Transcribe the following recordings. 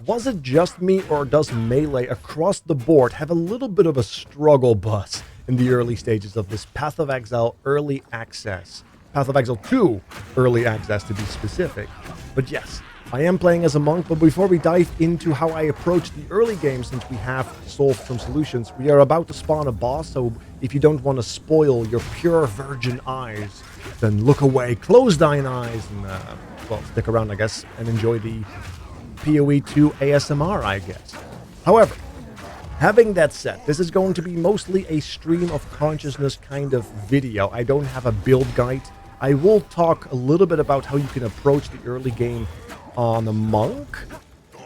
Was it just me, or does Melee across the board have a little bit of a struggle bus in the early stages of this Path of Exile early access? Path of Exile 2 early access, to be specific. But yes, I am playing as a monk, but before we dive into how I approach the early game, since we have solved some solutions, we are about to spawn a boss, so if you don't want to spoil your pure virgin eyes, then look away, close thine eyes, and, well, stick around, I guess, and enjoy the PoE 2 ASMR, I guess. However, having that said, this is going to be mostly a stream of consciousness kind of video. I don't have a build guide. I will talk a little bit about how you can approach the early game on a monk.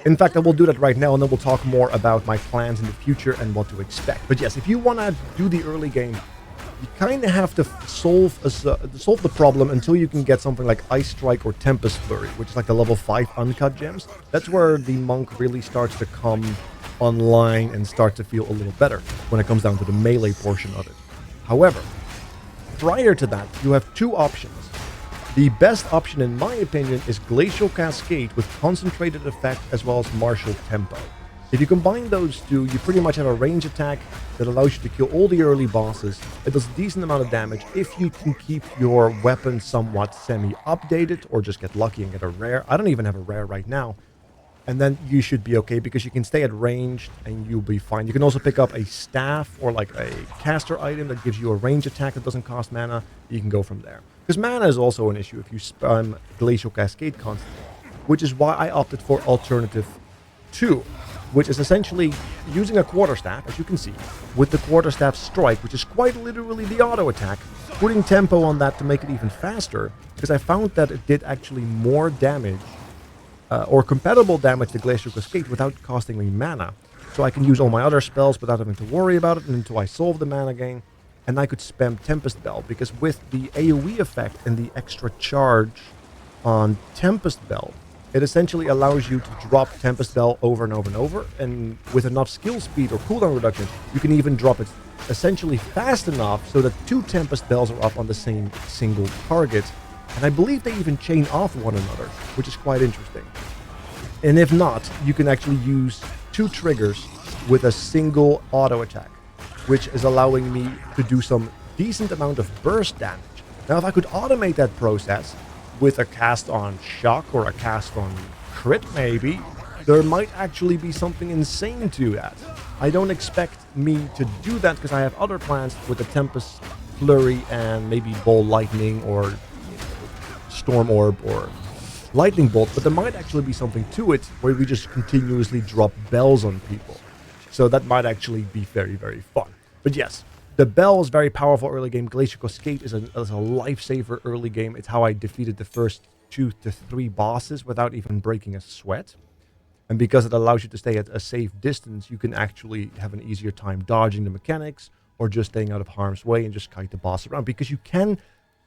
In fact, I will do that right now, and then we'll talk more about my plans in the future and what to expect. But yes, if you want to do the early game, you kind of have to solve the problem until you can get something like Ice Strike or Tempest Flurry, which is like the level 5 uncut gems. That's where the monk really starts to come online and start to feel a little better when it comes down to the melee portion of it. However, prior to that, you have two options. The best option, in my opinion, is Glacial Cascade with concentrated effect as well as martial tempo. If you combine those two, you pretty much have a range attack that allows you to kill all the early bosses. It does a decent amount of damage if you can keep your weapon somewhat semi-updated or just get lucky and get a rare. I don't even have a rare right now. And then you should be okay because you can stay at range and you'll be fine. You can also pick up a staff or like a caster item that gives you a range attack that doesn't cost mana. You can go from there. Because mana is also an issue if you spam Glacial Cascade constantly, which is why I opted for Alternative 2, which is essentially using a quarterstaff, as you can see, with the quarterstaff strike, which is quite literally the auto attack, putting tempo on that to make it even faster, because I found that it did actually more damage, or compatible damage to Glacial Cascade without costing me mana. So I can use all my other spells without having to worry about it until I solve the mana gain, and I could spam Tempest Bell, because with the AoE effect and the extra charge on Tempest Bell, it essentially allows you to drop Tempest Bell over and over and over, and with enough skill speed or cooldown reduction, you can even drop it essentially fast enough so that 2 Tempest Bells are up on the same single target, and I believe they even chain off one another, which is quite interesting. And if not, you can actually use 2 triggers with a single auto attack, which is allowing me to do some decent amount of burst damage. Now, if I could automate that process with a cast on shock or a cast on crit maybe, there might actually be something insane to that. I don't expect me to do that because I have other plans with the Tempest Flurry and maybe Ball Lightning or Storm Orb or Lightning Bolt, but there might actually be something to it where we just continuously drop bells on people. So that might actually be very, very fun. But yes, the bell is very powerful early game. Glacial Cascade is a lifesaver early game. It's how I defeated the first 2 to 3 bosses without even breaking a sweat. And because it allows you to stay at a safe distance, you can actually have an easier time dodging the mechanics or just staying out of harm's way and just kite the boss around. Because you can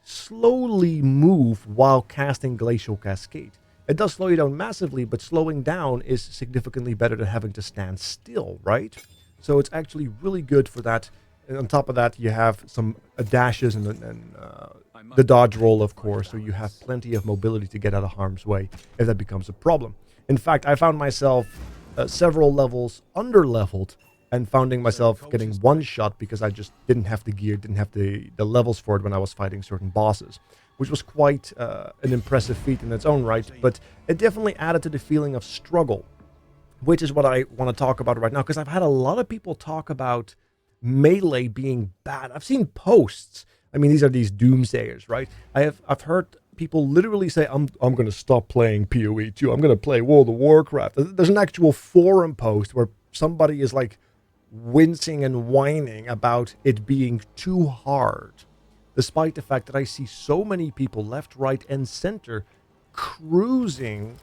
slowly move while casting Glacial Cascade. It does slow you down massively, but slowing down is significantly better than having to stand still, right? So it's actually really good for that. And on top of that, you have some dashes and the dodge roll, of course, so you have plenty of mobility to get out of harm's way if that becomes a problem. In fact, I found myself several levels under-leveled and finding myself getting one-shot because I just didn't have the gear, didn't have the levels for it when I was fighting certain bosses, which was quite an impressive feat in its own right, but it definitely added to the feeling of struggle, which is what I want to talk about right now, because I've had a lot of people talk about melee being bad. I've seen posts. I mean, these are these doomsayers, right? I've heard people literally say, I'm going to stop playing PoE 2. I'm going to play World of Warcraft. There's an actual forum post where somebody is like wincing and whining about it being too hard, despite the fact that I see so many people left, right, and center cruising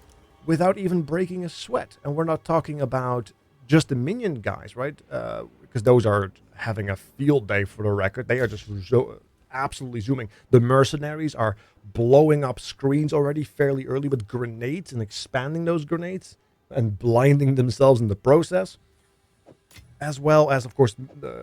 without even breaking a sweat. And we're not talking about just the minion guys, right? Because those are having a field day for the record. They are just absolutely zooming. The mercenaries are blowing up screens already fairly early with grenades and expanding those grenades and blinding themselves in the process. As well as, of course,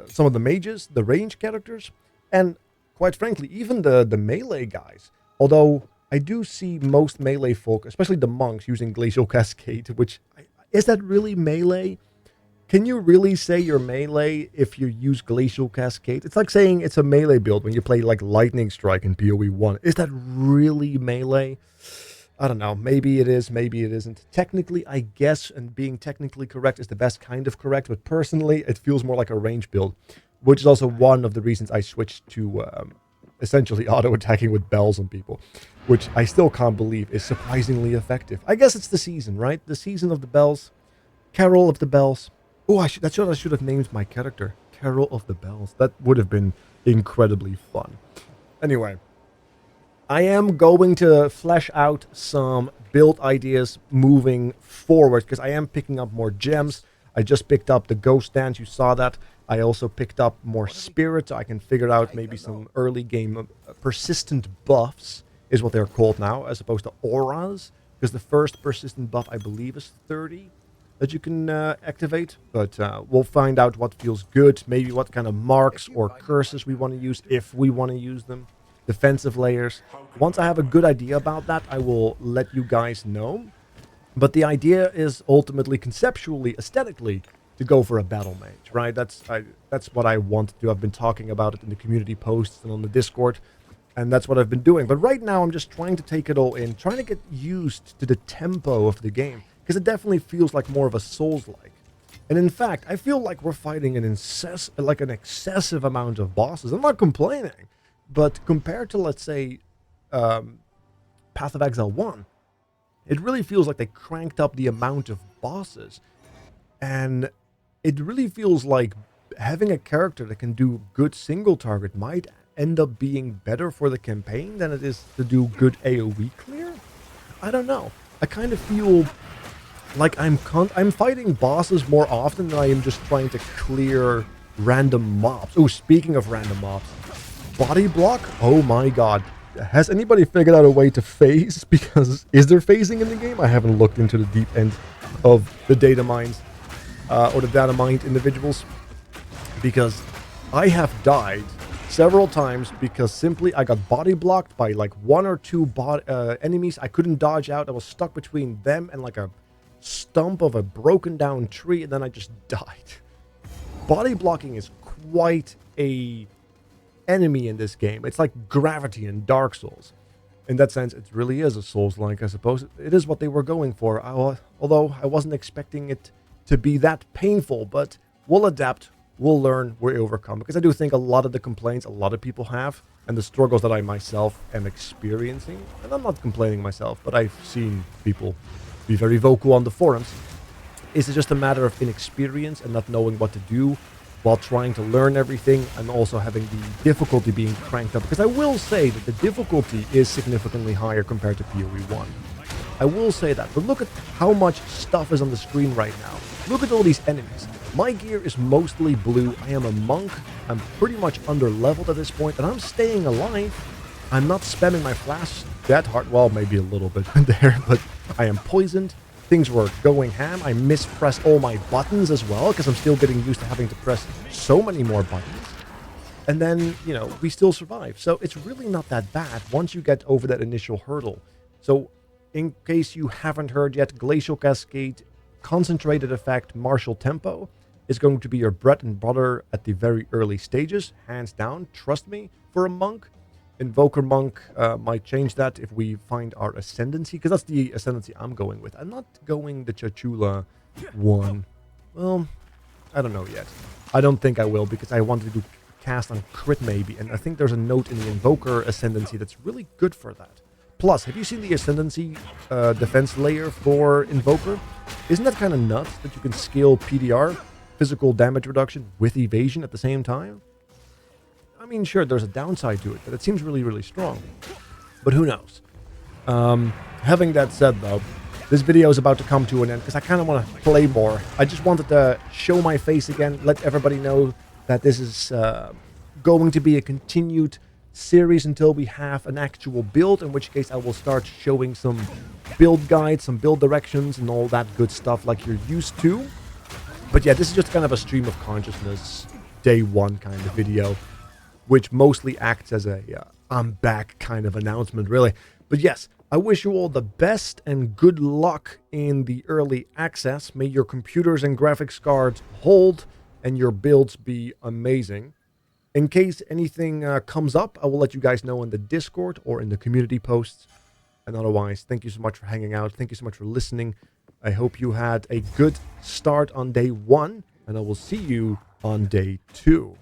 some of the mages, the range characters, and quite frankly, even the melee guys. Although I do see most melee folk, especially the monks, using Glacial Cascade, which Is that really melee? Can you really say you're melee if you use Glacial Cascade? It's like saying it's a melee build when you play like Lightning Strike in PoE 1. Is that really melee? I don't know. Maybe it is, maybe it isn't. Technically, I guess, and being technically correct is the best kind of correct, but personally, it feels more like a range build, which is also one of the reasons I switched to essentially auto-attacking with bells on people, which I still can't believe is surprisingly effective. I guess it's the season, right? The season of the bells. Carol of the Bells. Oh, I should have named my character Carol of the Bells. That would have been incredibly fun. Anyway, I am going to flesh out some build ideas moving forward because I am picking up more gems. I just picked up the Ghost Dance. You saw that. I also picked up more Spirit, so I can figure out maybe some early game persistent buffs is what they're called now, as opposed to auras, because the first persistent buff, I believe, is 30 that you can activate, but we'll find out what feels good, maybe what kind of marks or curses we want to use, if we want to use them, defensive layers. Once I have a good idea about that, I will let you guys know. But the idea is ultimately, conceptually, aesthetically, to go for a battle mage, right? That's what I want to do. I've been talking about it in the community posts and on the Discord, and that's what I've been doing. But right now, I'm just trying to take it all in, trying to get used to the tempo of the game, because it definitely feels like more of a Souls-like. And in fact, I feel like we're fighting an excessive amount of bosses. I'm not complaining, but compared to, let's say, Path of Exile 1, it really feels like they cranked up the amount of bosses. And it really feels like having a character that can do good single target might end up being better for the campaign than it is to do good AoE clear. I don't know. I kind of feel like I'm fighting bosses more often than I am just trying to clear random mobs. Oh, speaking of random mobs, body block? Oh my god. Has anybody figured out a way to phase? Because is there phasing in the game? I haven't looked into the deep end of the data mines or the data mined individuals, because I have died several times because simply I got body blocked by like one or two enemies. I couldn't dodge out. I was stuck between them and like a stump of a broken down tree, and then I just died. Body blocking is quite a enemy in this game. It's like gravity in Dark Souls. In that sense, it really is a Souls-like, I suppose. It is what they were going for, although I wasn't expecting it to be that painful, but we'll adapt, we'll learn, we'll overcome, because I do think a lot of the complaints a lot of people have, and the struggles that I myself am experiencing, and I'm not complaining myself, but I've seen people be very vocal on the forums, is it just a matter of inexperience and not knowing what to do while trying to learn everything, and also having the difficulty being cranked up. Because I will say that the difficulty is significantly higher compared to PoE 1. I will say that, but look at how much stuff is on the screen right now. Look at all these enemies. My gear is mostly blue. I am a monk. I'm pretty much under-leveled at this point, and I'm staying alive. I'm not spamming my flash that hard. Well, maybe a little bit there, but I am poisoned. Things were going ham. I mispressed all my buttons as well, because I'm still getting used to having to press so many more buttons. And then, you know, we still survive. So it's really not that bad once you get over that initial hurdle. So in case you haven't heard yet, Glacial Cascade, concentrated effect, martial tempo, is going to be your bread and butter at the very early stages. Hands down, trust me, for a monk. Invoker monk might change that if we find our ascendancy, because that's the ascendancy I'm going with. I'm not going the Chachula one. Well, I don't know yet. I don't think I will, because I wanted to do cast on crit maybe, and I think there's a note in the Invoker ascendancy that's really good for that. Plus, have you seen the ascendancy defense layer for Invoker? Isn't that kind of nuts that you can scale PDR, physical damage reduction, with evasion at the same time? I mean, sure, there's a downside to it, but it seems really, really strong. But who knows? Having that said, though, this video is about to come to an end because I kind of want to play more. I just wanted to show my face again, let everybody know that this is going to be a continued series until we have an actual build, in which case I will start showing some build guides, some build directions, and all that good stuff like you're used to. But yeah, this is just kind of a stream of consciousness, day one kind of video, which mostly acts as a I'm back kind of announcement, really. But yes, I wish you all the best and good luck in the early access. May your computers and graphics cards hold and your builds be amazing. In case anything comes up, I will let you guys know in the Discord or in the community posts. And otherwise, thank you so much for hanging out. Thank you so much for listening. I hope you had a good start on day 1, and I will see you on day 2.